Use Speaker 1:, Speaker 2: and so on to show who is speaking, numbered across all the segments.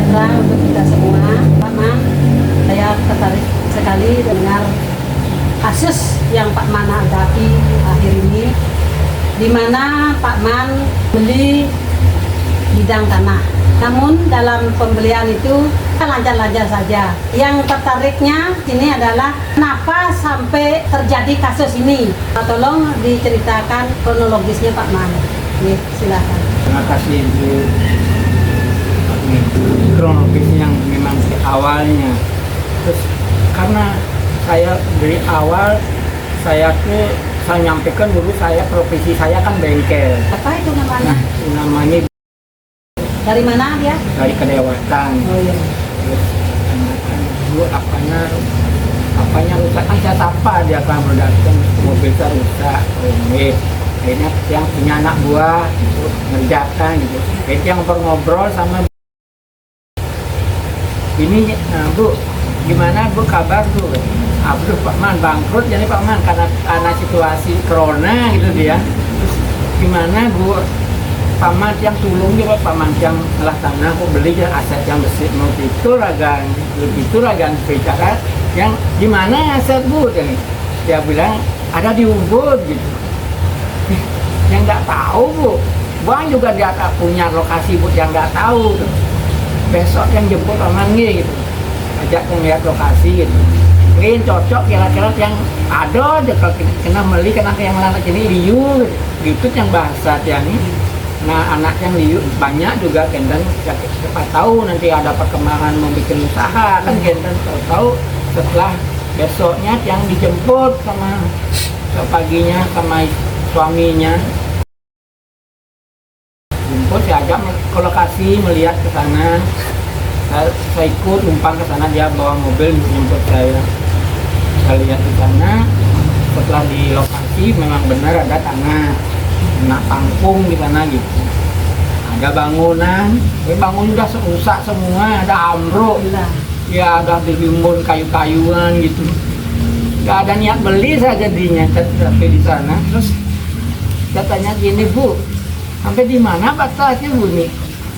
Speaker 1: sejahtera untuk kita semua. Pak Man, saya tertarik sekali dengar kasus yang Pak Man hadapi akhir ini, di mana Pak Man beli bidang tanah. Namun dalam pembelian itu kan lancar-lancar saja. Yang tertariknya ini adalah kenapa sampai terjadi kasus ini. Tolong diceritakan kronologisnya Pak Man. Nih, silakan.
Speaker 2: Terima kasih Ibu. Kronologisnya yang memang di awalnya. Terus karena saya dari awal saya nyampaikan dulu profesi saya kan bengkel.
Speaker 1: Apa itu namanya?
Speaker 2: Namanya
Speaker 1: Dari mana dia?
Speaker 2: dari kedewatan.
Speaker 1: Oh iya.
Speaker 2: Terus dulu apanya rusak, kan saya sapa dia kan datang, mobil saya rusak, rumit. Akhirnya yang punya anak buah itu ngerjakan gitu. Itu yang ngobrol sama ini, Bu, gimana Bu kabar Bu? Aduh Pak Man bangkrut, jadi Pak Man karena situasi corona gitu dia. Terus gimana Bu? Pak Man yang tulung juga, Pak Man yang telah tanah kok beli ya aset yang bersih mau itu ragan bicara yang di mana aset Bu? Dia bilang ada di Ubud gitu. Yang nggak tahu Bu, Bang juga dia tak punya lokasi Bu yang nggak tahu tuh. Besok yang jemput Pak Man gitu, ajak ngeliat lokasi gitu. Mungkin cocok kira-kira yang ada aja kalau kena beli kena yang anak ini liu gitu yang bahasa dia nih. Nah anak yang liu banyak juga kenten siapa tahu nanti ada perkembangan mau bikin usaha kan kenten tahu setelah besoknya yang dijemput sama paginya sama suaminya jemput saya ajak ke lokasi melihat ke sana. Saya ikut numpang ke sana, dia bawa mobil jemput saya lihat di sana. Setelah di lokasi memang benar ada tanah panggung di sana gitu, ada bangunan udah rusak semua, ada ambruk ya, ada dirimbun kayu-kayuan gitu, nggak ada niat beli saya jadinya. Tapi di sana terus katanya gini Bu, sampai di mana batasnya Bu nih?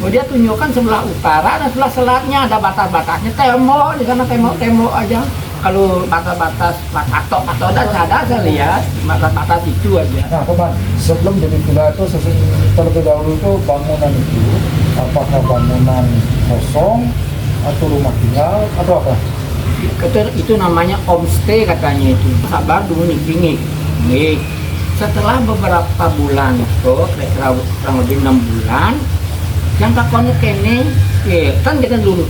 Speaker 2: Oh, dia tunjukkan sebelah utara dan sebelah selatnya ada batas-batasnya, tembok di sana, tembok aja. Kalau batas-batas atau ada saya lihat batas-batas itu aja.
Speaker 3: Nah, teman, sebelum jadi villa itu terlebih dahulu itu bangunan itu apakah bangunan kosong atau rumah tinggal atau apa?
Speaker 2: Itu namanya homestay katanya itu. Sabar dulu nih. Setelah beberapa bulan itu, kira-kira kurang lebih 6 bulan, yang takonnya kene, kan kita dulu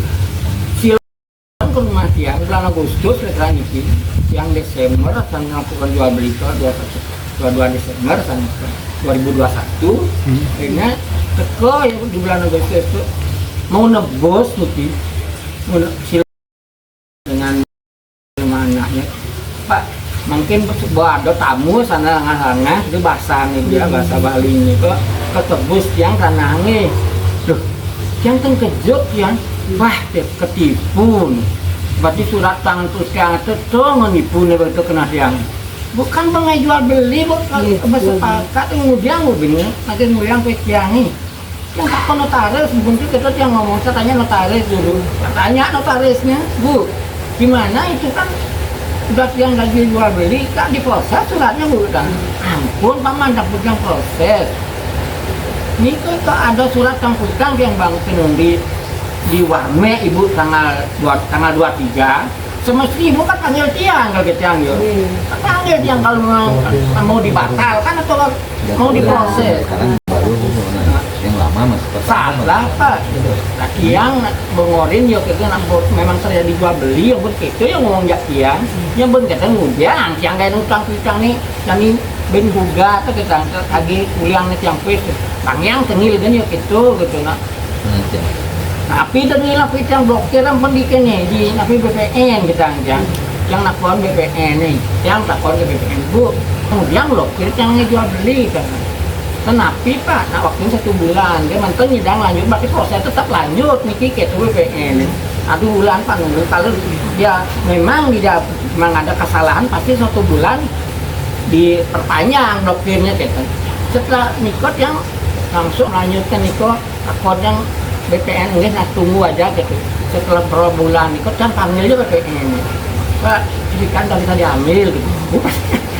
Speaker 2: silakan ke rumah dia bulan Agustus kira-kira ini, yang Desember akan melakukan jual beli itu 22 Desember 2021. Akhirnya teko yang di bulan Agustus itu mau nebus tuh dengan anaknya, Pak mungkin ada tamu sana itu bahasa nih dia bahasa Bali ini kok ketebus yang tanahnya. Loh, yang terkejut yang wah ketipu. Berarti surat tangan terus yang itu menipu nih betul kena yang. Bukan jual beli, bukan bersepakat kemudian mobilnya nanti ngulang ke yang ini. Yang tak notaris, bentuk kita yang ngomong, saya tanya notaris dulu. Tanya notarisnya, Bu, gimana itu kan udah yang lagi jual beli kan diproses suratnya Bu kan. Ampun Pak Man, dapet yang proses. Ini kok ada surat sambutan yang Bang Penundi di Warme Ibu tanggal 23. Semestinya Ibu kan panggil tiang kalau tiang ya. Panggil tiang kalau mau dibatalkan atau mau diproses.
Speaker 4: Sekarang baru yang lama masih
Speaker 2: salah Pak. Nah, tiang mengorin ya kita memang terjadi jual beli yang begitu yang ngomong jak tiang. Yang begitu kemudian tiang kayak utang piutang nih dan ini ben juga tuh kita lagi kuliah nih tiang pes. Bang yang tengil kan ya gitu nah. Tapi tadi lah yang blokir yang pendidikannya di napi BPN kita yang nakon BPN nih, yang nakon ke BPN Bu, kemudian blokir yang ngejual beli kan. Tapi Pak, nah waktu 1 bulan dia mantan nyidang lanjut, berarti proses tetap lanjut nih ke BPN. Aduh bulan Pak nunggu kalau dia memang ada kesalahan pasti 1 bulan diperpanjang blokirnya gitu. Setelah nikot yang langsung lanjutkan nikot akun yang BPN ini nak tunggu aja gitu. Setelah beberapa bulan itu kan panggilnya BPN. Pak, ikan dari tadi ambil gitu.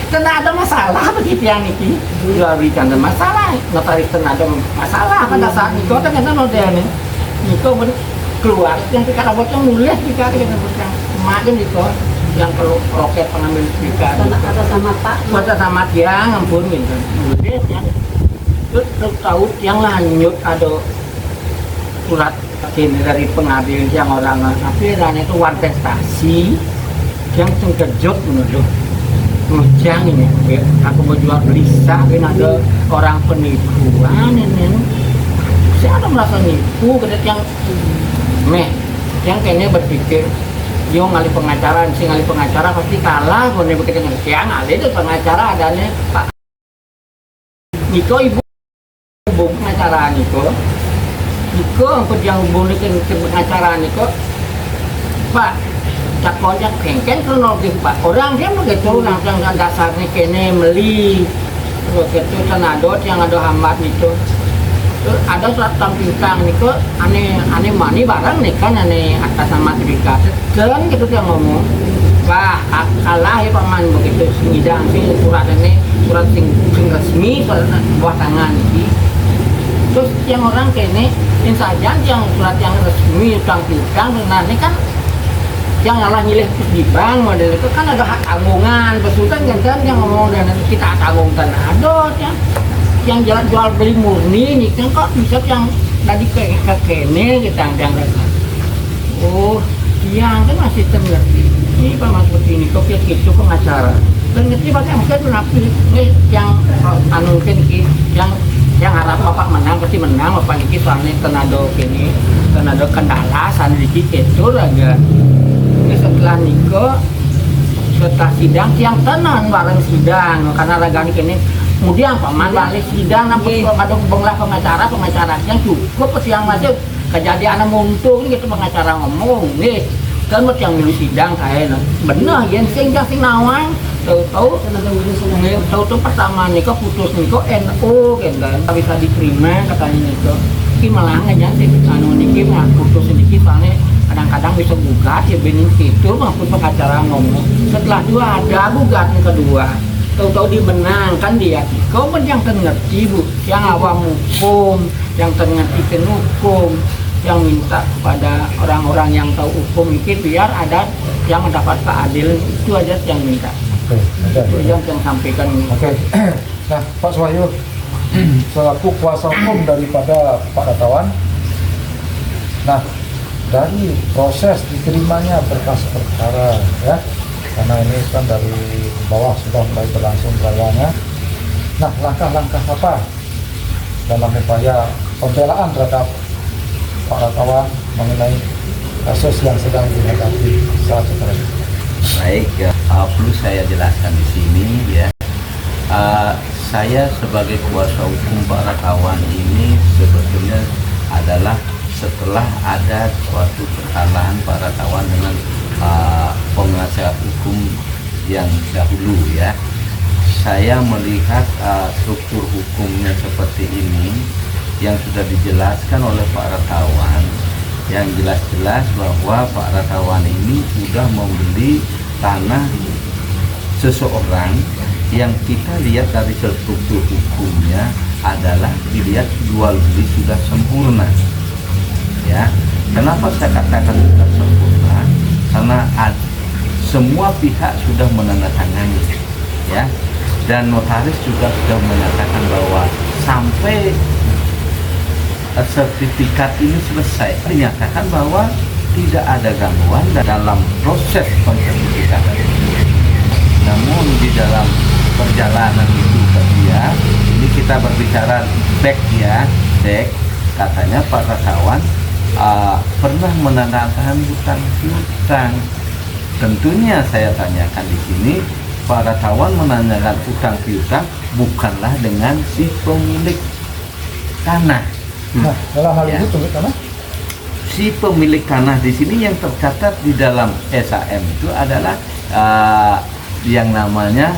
Speaker 2: Tidak ada masalah begitu yang ini. Jual belikan ada masalah, notaris tidak ada masalah pada saat itu kan kita modern. Itu keluar yang kita buatnya nulis kita buatnya kemarin itu yang perlu roket pengambil sertifikat.
Speaker 1: Ada sama Pak.
Speaker 2: Buat sama dia ngampun gitu. Nulis ya. Terus tahu yang lanjut ada surat ini dari pengambil yang orang tapi dan itu wartestasi yang terkejut menurut ngejang ini aku mau jual beli sah ini ada orang penipuan ini saya ada merasa nipu kedet yang yang kayaknya berpikir yo ngali pengacara si ngali pengacara pasti kalah kalau dia begitu yang ada itu pengacara adanya Pak Niko ibu pengacara Niko untuk yang hubungi ke pengacara Niko Pak cakonya kengken kronologis Pak orang dia begitu langsung dasarnya kene meli begitu senadot yang ada hambat itu terus ada surat tampilkan itu aneh mani barang nih kan aneh atas nama sertifikat dan gitu dia ngomong wah kalah ya paman begitu ngidang sih surat ini surat sing resmi buat tangan sih terus yang orang kene saja yang surat yang resmi tampilkan nah ini kan yang ngalah nyilih di bank model itu kan ada hak tanggungan besultan kan yang ngomong dan kita tanggungan ada yang jalan jual beli murni nih kan kok bisa yang tadi ke kene kita yang oh iya kan masih mengerti ini Pak Mas ini kok gitu pengacara dan ngerti pakai mungkin kenapa yang anu mungkin yang harap Bapak menang pasti menang Bapak ini soalnya tenado kini tenado kendala sana dikit itu aja setelah Niko setelah sidang yang tenang bareng sidang karena ragani kini kemudian paman balik sidang nampak ada benglah pengacara yang cukup yang masuk kejadian muntung gitu pengacara ngomong nih kan yang milih sidang saya bener yang sing nawang tahu pertama Niko putus Niko NU kan bisa diterima katanya Niko ini malah aja sih anu Niki mah putus sedikit soalnya kadang-kadang bisa gugat ya bening itu maupun pengacara ngomong setelah dua ada gugat yang kedua tahu-tahu dimenangkan dia kau pun yang ngerti bu yang awam hukum yang ngerti hukum yang minta kepada orang-orang yang tahu hukum mungkin biar ada yang mendapat keadilan itu aja yang minta itu yang sampaikan
Speaker 3: nah Pak Suwahyu selaku kuasa hukum daripada Pak Datawan nah dari proses diterimanya berkas perkara ya karena ini kan dari bawah sudah mulai berlangsung perayanya. Nah langkah-langkah apa dalam upaya pembelaan terhadap Pak Datawan mengenai kasus yang sedang dihadapi saat sekarang?
Speaker 4: Baik, perlu saya jelaskan di sini ya. Saya sebagai kuasa hukum Pak Datawan ini sebetulnya adalah setelah ada suatu kesalahan Pak Datawan dengan penasihat hukum yang dahulu ya. Saya melihat struktur hukumnya seperti ini yang sudah dijelaskan oleh Pak Datawan, yang jelas-jelas bahwa Pak Datawan ini sudah membeli tanah seseorang yang kita lihat dari struktur hukumnya adalah dilihat jual beli sudah sempurna ya. Kenapa saya katakan sudah sempurna? Karena semua pihak sudah menandatangani ya, dan notaris juga sudah menyatakan bahwa sampai sertifikat ini selesai dinyatakan bahwa tidak ada gangguan dalam proses pensertifikatan. Namun di dalam perjalanan itu dia ini kita berbicara back ya, back katanya Pak Datawan pernah menandatangani hutang piutang. Tentunya saya tanyakan di sini, Pak Datawan menanyakan hutang piutang bukanlah dengan si pemilik tanah.
Speaker 3: Nah, dalam hal ini pemilik tanah?
Speaker 4: Si pemilik tanah di sini yang tercatat di dalam SAM itu adalah yang namanya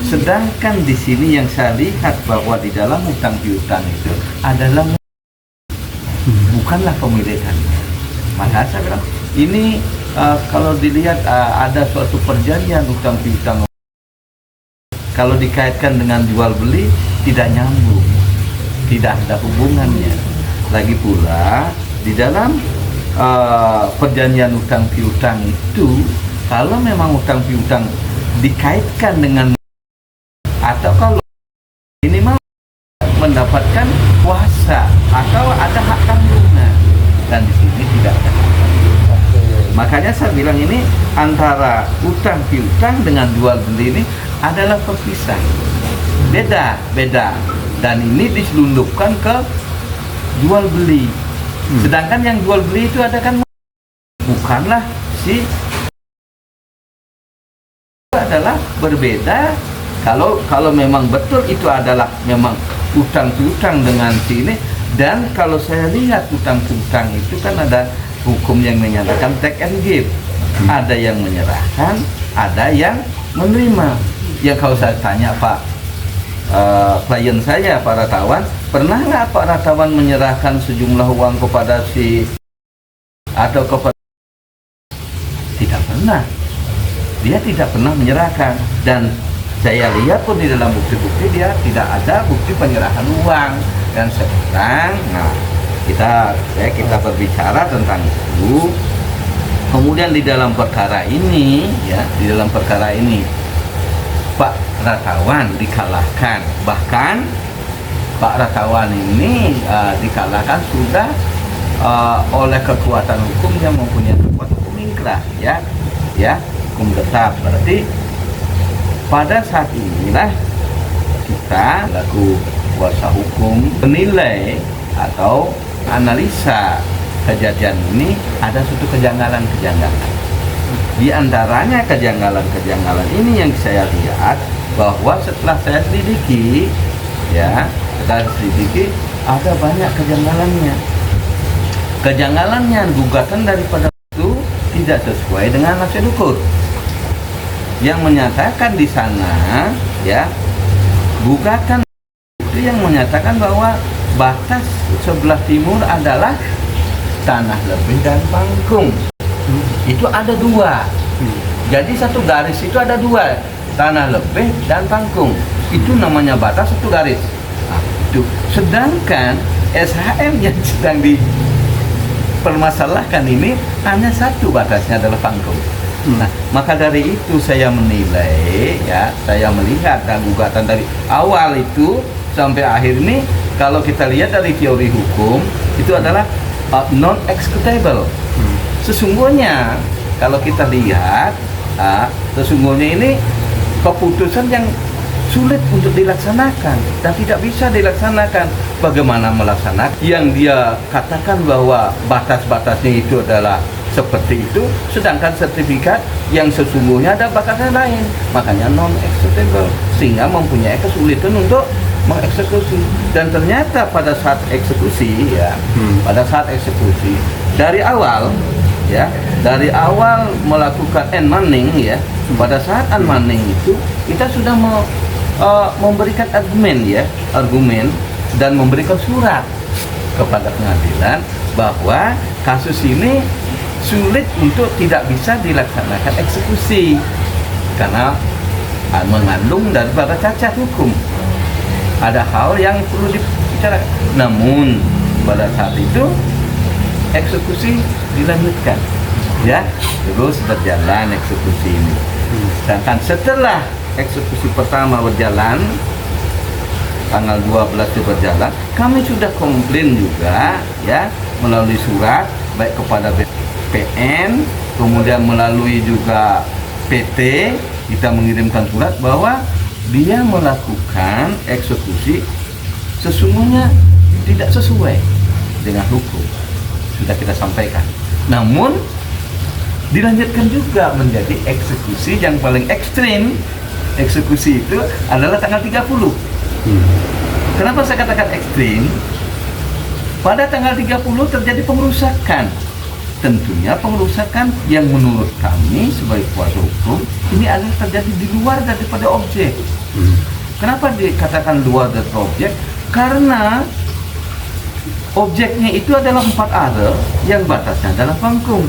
Speaker 4: Sedangkan di sini yang saya lihat bahwa di dalam hutang piutang itu adalah bukanlah pemilikan. Maka saya bilang ini kalau dilihat ada suatu perjanjian hutang piutang, kalau dikaitkan dengan jual beli tidak nyambung, tidak ada hubungannya. Lagi pula di dalam perjanjian hutang piutang itu, kalau memang hutang piutang dikaitkan dengan atau kalau minimal mendapatkan kuasa atau ada hak tanggungan, dan di sini tidak ada. Makanya saya bilang ini antara utang piutang dengan jual beli ini adalah terpisah, beda, dan ini diselundupkan ke jual beli. Sedangkan yang jual beli itu ada kan bukanlah si adalah berbeda. Kalau memang betul itu adalah memang utang piutang dengan sini, dan kalau saya lihat utang piutang itu kan ada hukum yang menyatakan take and give, ada yang menyerahkan, ada yang menerima. Yang kalau saya tanya Pak klien saya Pak Ratawan, pernah nggak Pak Ratawan menyerahkan sejumlah uang kepada si atau kepada, tidak pernah, dia tidak pernah menyerahkan. Dan saya lihat pun di dalam bukti-bukti dia tidak ada bukti penyerahan uang. Dan sekarang, nah kita berbicara tentang itu. Kemudian di dalam perkara ini, ya, di dalam perkara ini Pak Ratawan dikalahkan. Bahkan Pak Ratawan ini dikalahkan sudah oleh kekuatan hukum yang mempunyai kekuatan hukum ingkrah, ya, hukum tetap. Berarti pada saat inilah kita laku kuasa hukum menilai atau analisa kejadian ini ada suatu kejanggalan-kejanggalan. Di antaranya kejanggalan-kejanggalan ini yang saya lihat bahwa setelah saya selidiki, ya, ada banyak kejanggalannya. Kejanggalannya gugatan daripada itu tidak sesuai dengan hasil ukur yang menyatakan di sana, ya, gugatan itu yang menyatakan bahwa batas sebelah timur adalah tanah lebih dan panggung. Itu ada dua. Jadi satu garis itu ada dua, tanah lebih dan panggung. Itu namanya batas satu garis. Nah, itu. Sedangkan SHM yang sedang dipermasalahkan ini hanya satu batasnya adalah panggung. Nah, maka dari itu saya menilai, ya, saya melihat dan gugatan dari awal itu sampai akhir ini, kalau kita lihat dari teori hukum itu adalah non executable. Sesungguhnya kalau kita lihat, sesungguhnya ini keputusan yang sulit untuk dilaksanakan dan tidak bisa dilaksanakan. Bagaimana melaksanakan yang dia katakan bahwa batas-batasnya itu adalah seperti itu, sedangkan sertifikat yang sesungguhnya ada batasnya lain, makanya non executable, sehingga mempunyai kesulitan untuk mengeksekusi. Dan ternyata pada saat eksekusi, ya, pada saat eksekusi dari awal, ya, dari awal melakukan unmanning, ya, pada saat unmanning itu kita sudah memberikan argumen dan memberikan surat kepada pengadilan bahwa kasus ini sulit untuk tidak bisa dilaksanakan eksekusi karena mengandung daripada cacat hukum. Ada hal yang perlu dibicarakan. Namun pada saat itu eksekusi dilanjutkan, ya, terus berjalan eksekusi ini. Sedangkan setelah eksekusi pertama berjalan, tanggal 12 itu berjalan, kami sudah komplain juga, ya, melalui surat baik kepada PN, kemudian melalui juga PT, kita mengirimkan surat bahwa dia melakukan eksekusi sesungguhnya tidak sesuai dengan hukum. Sudah kita sampaikan. Namun dilanjutkan juga menjadi eksekusi yang paling ekstrim. Eksekusi itu adalah tanggal 30. Kenapa saya katakan ekstrim? Pada tanggal 30 terjadi pengerusakan. Tentunya pengerusakan yang menurut kami sebagai kuasa hukum ini adalah terjadi di luar daripada objek. Kenapa dikatakan luar dari objek? Karena objeknya itu adalah 4 are yang batasnya adalah pangkum.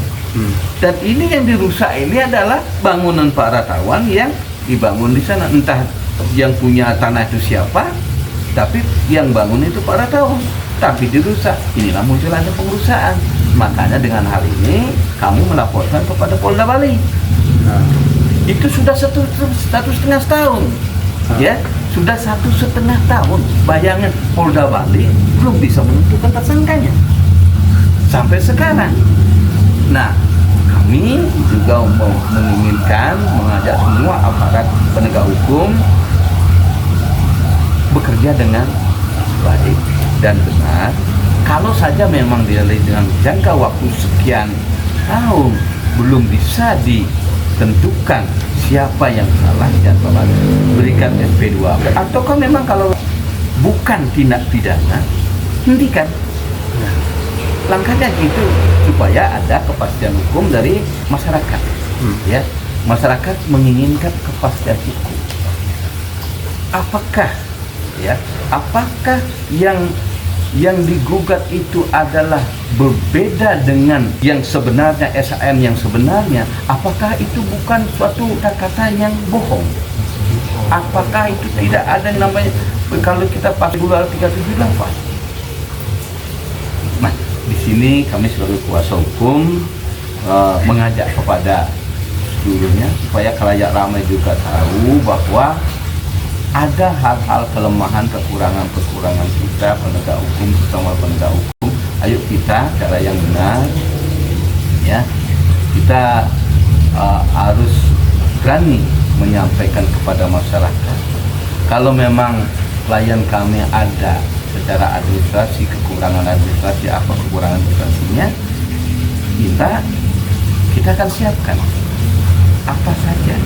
Speaker 4: Dan ini yang dirusak ini adalah bangunan Pak Ratawan yang dibangun di sana. Entah yang punya tanah itu siapa, tapi yang bangun itu Pak Ratawan. Tapi dirusak. Inilah muncul ada pengerusakan. Makanya dengan hal ini kamu melaporkan kepada Polda Bali. Itu sudah 1,5 tahun. Ya, sudah 1,5 tahun. Bayangin, Polda Bali belum bisa menentukan tersangkanya sampai sekarang. Nah, kami juga menginginkan mengajak semua aparat penegak hukum bekerja dengan baik dan benar. Kalau saja memang dengan jangka waktu sekian tahun belum bisa ditentukan siapa yang salah dan berikan SP2, ataukah memang kalau bukan tindak pidana hentikan. Langkahnya gitu supaya ada kepastian hukum dari masyarakat. Ya, masyarakat menginginkan kepastian hukum. Apakah yang digugat itu adalah berbeda dengan yang sebenarnya, SHM yang sebenarnya? Apakah itu bukan suatu kata-kata yang bohong? Apakah itu tidak ada yang namanya, kalau kita pakai dulu 378? Nah, di sini kami sebagai kuasa hukum mengajak kepada seluruhnya supaya khalayak ramai juga tahu bahwa ada hal-hal kelemahan, kekurangan kita penegak hukum, terutama penegak hukum. Ayo kita cara yang benar, ya, kita harus berani menyampaikan kepada masyarakat. Kalau memang klien kami ada secara administrasi, kekurangan administrasi, apa kekurangan administrasinya, kita akan siapkan apa saja.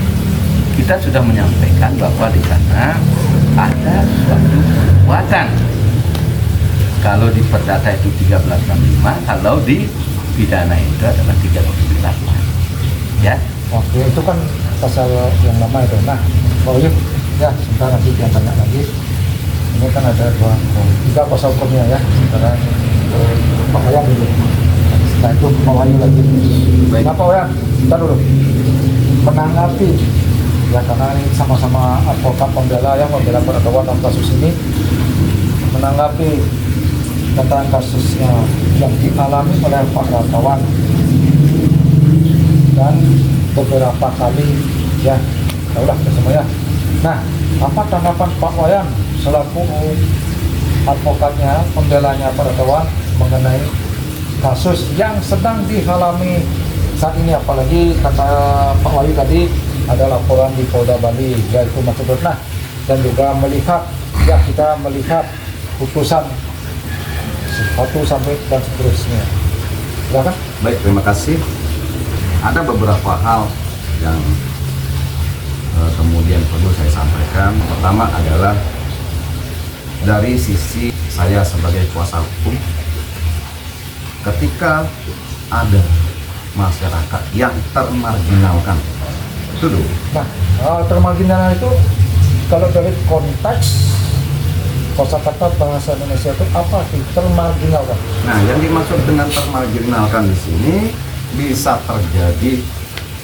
Speaker 4: Kita sudah menyampaikan bahwa di sana ada suatu perbuatan. Kalau di perdata itu 1365, kalau di pidana itu adalah 378. Ya.
Speaker 3: Oke, itu kan pasal yang lama itu. Nah, Pak Uyup, ya sebentar nanti yang tanya lagi. Ini kan ada 3 kuasa hukumnya ya. Sekarang Pak Wayan dulu. Setelah itu Pak Wahyu lagi. Baik. Nah, Pak Wayan, bentar dulu. Menanggapi, ya karena ini sama-sama advokat pembela yang membela Pak Ratawan dalam kasus ini, menanggapi tentang kasusnya yang dialami oleh Pak Ratawan dan beberapa kali, ya udah semuanya. Nah, apa tanggapan Pak Wayan selaku advokatnya, pembelanya Pak Ratawan mengenai kasus yang sedang dialami saat ini, apalagi kata Pak Wahyu tadi ada laporan di Polda Bali, yaitu Mas Nah, dan juga melihat, ya kita melihat putusan 1 sampai dan seterusnya. Silakan.
Speaker 5: Baik, terima kasih. Ada beberapa hal yang kemudian perlu saya sampaikan. Pertama adalah dari sisi saya sebagai kuasa hukum, ketika ada masyarakat yang termarginalkan, itu dulu.
Speaker 3: Nah, termarginal itu kalau dari konteks kosakata bahasa Indonesia itu apa sih termarginalkan?
Speaker 5: Nah, yang dimaksud dengan termarginalkan di sini bisa terjadi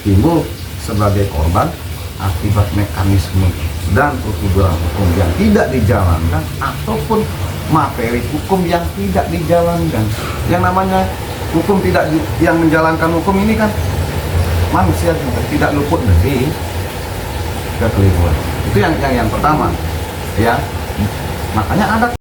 Speaker 5: timbul sebagai korban akibat mekanisme dan prosedural hukum yang tidak dijalankan ataupun materi hukum yang tidak dijalankan. Yang namanya hukum yang menjalankan hukum ini kan manusia juga tidak luput dari kekeliruan. Itu yang pertama, ya. Makanya ada